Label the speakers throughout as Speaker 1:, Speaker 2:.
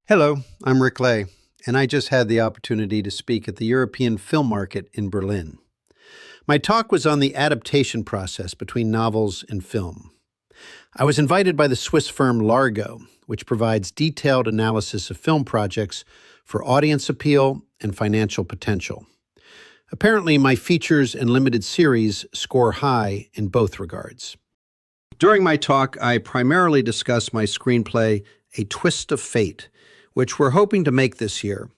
Speaker 1: Hello, I'm Rick Lay, and I just had the opportunity to speak at the European Film Market in Berlin. My talk was on the adaptation process between novels and film. I was invited by the Swiss firm Largo, which provides detailed analysis of film projects for audience appeal and financial potential. Apparently, my features and limited series score high in both regards. During my talk, I primarily discuss my screenplay, A Twist of Fate, which we're hoping to make this year.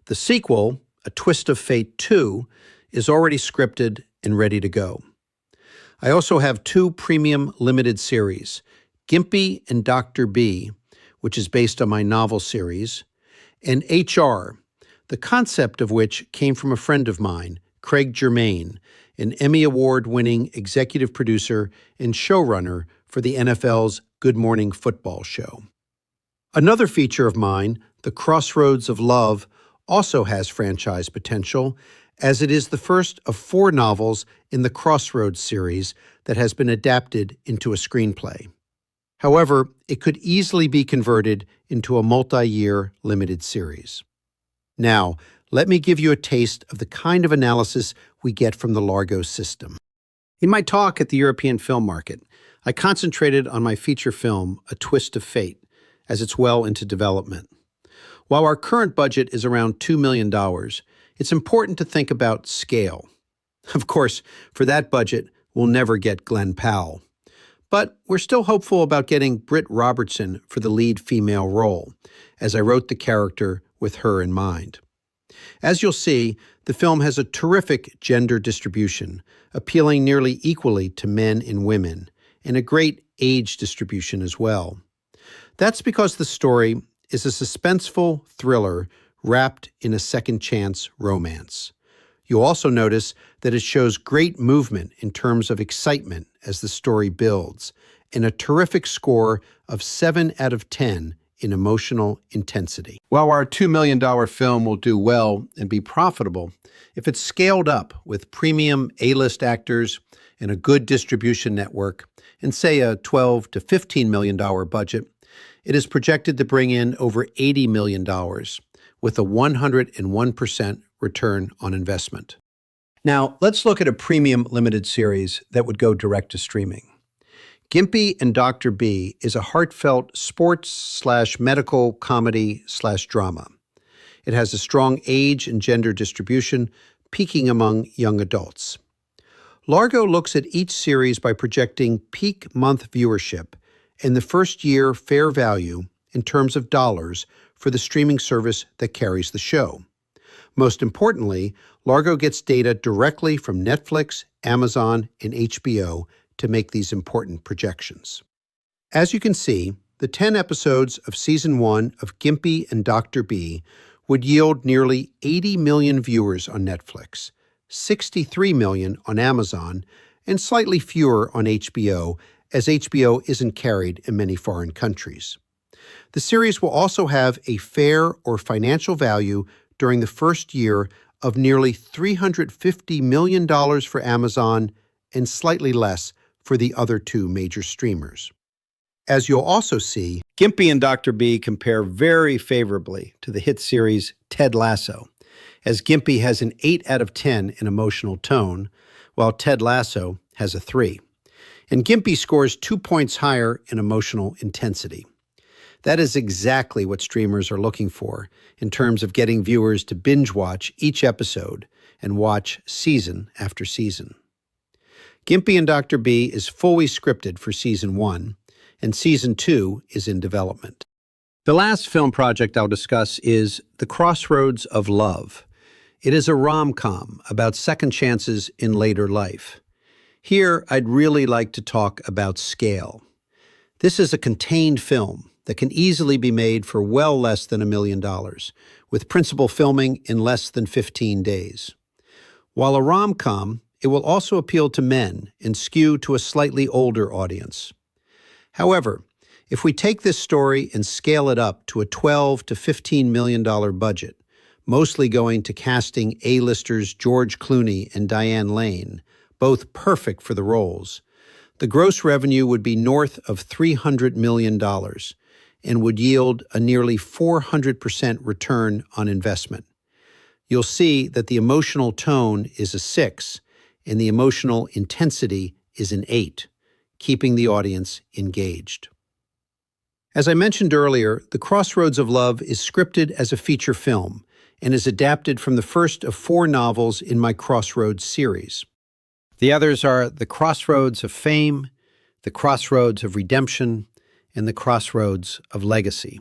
Speaker 1: The sequel, A Twist of Fate 2, is already scripted and ready to go. I also have two premium limited series, Gimpy and Dr. B, which is based on my novel series, and HR, the concept of which came from a friend of mine, Craig Germain, an Emmy Award-winning executive producer and showrunner for the NFL's Good Morning Football show. Another feature of mine, The Crossroads of Love, also has franchise potential, as it is the first of 4 novels in the Crossroads series that has been adapted into a screenplay. However, it could easily be converted into a multi-year limited series. Now, let me give you a taste of the kind of analysis we get from the Largo system. In my talk at the European Film Market, I concentrated on my feature film, A Twist of Fate, as it's well into development. While our current budget is around $2 million, it's important to think about scale. Of course, for that budget, we'll never get Glenn Powell. But we're still hopeful about getting Britt Robertson for the lead female role, as I wrote the character with her in mind. As you'll see, the film has a terrific gender distribution, appealing nearly equally to men and women, and a great age distribution as well. That's because the story is a suspenseful thriller wrapped in a second-chance romance. You'll also notice that it shows great movement in terms of excitement as the story builds, and a terrific score of 7 out of 10 in emotional intensity. While our $2 million film will do well and be profitable, if it's scaled up with premium A-list actors and a good distribution network, and say a $12 to $15 million budget, it is projected to bring in over $80 million, with a 101% return on investment. Now, let's look at a premium limited series that would go direct to streaming. Gimpy and Dr. B is a heartfelt sports/medical comedy/drama. It has a strong age and gender distribution, peaking among young adults. Largo looks at each series by projecting peak month viewership and the first year fair value in terms of dollars for the streaming service that carries the show. Most importantly, Largo gets data directly from Netflix, Amazon, and HBO to make these important projections. As you can see, the 10 episodes of Season 1 of Gimpy and Dr. B would yield nearly 80 million viewers on Netflix, 63 million on Amazon, and slightly fewer on HBO, as HBO isn't carried in many foreign countries. The series will also have a fair or financial value during the first year of nearly $350 million for Amazon and slightly less for the other 2 major streamers. As you'll also see, Gimpy and Dr. B compare very favorably to the hit series Ted Lasso, as Gimpy has an 8 out of 10 in emotional tone, while Ted Lasso has a 3. And Gimpy scores 2 points higher in emotional intensity. That is exactly what streamers are looking for in terms of getting viewers to binge watch each episode and watch season after season. Gimpy and Dr. B is fully scripted for Season 1, and Season 2 is in development. The last film project I'll discuss is The Crossroads of Love. It is a rom-com about second chances in later life. Here, I'd really like to talk about scale. This is a contained film that can easily be made for well less than $1 million, with principal filming in less than 15 days. While a rom-com, it will also appeal to men and skew to a slightly older audience. However, if we take this story and scale it up to a $12 to $15 million budget, mostly going to casting A-listers George Clooney and Diane Lane, both perfect for the roles, the gross revenue would be north of $300 million, and would yield a nearly 400% return on investment. You'll see that the emotional tone is a 6 and the emotional intensity is an 8, keeping the audience engaged. As I mentioned earlier, The Crossroads of Love is scripted as a feature film and is adapted from the first of 4 novels in my Crossroads series. The others are The Crossroads of Fame, The Crossroads of Redemption, and The Crossroads of Legacy.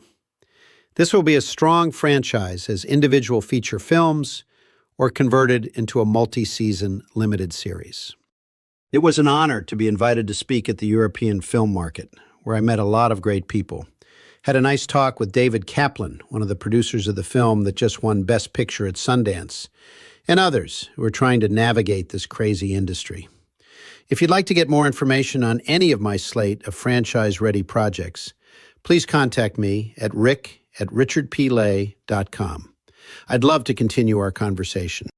Speaker 1: This will be a strong franchise as individual feature films or converted into a multi-season limited series. It was an honor to be invited to speak at the European film market, where I met a lot of great people. Had a nice talk with David Kaplan, one of the producers of the film that just won Best Picture at Sundance, and others who are trying to navigate this crazy industry. If you'd like to get more information on any of my slate of franchise-ready projects, please contact me at rick@richardplay.com. I'd love to continue our conversation.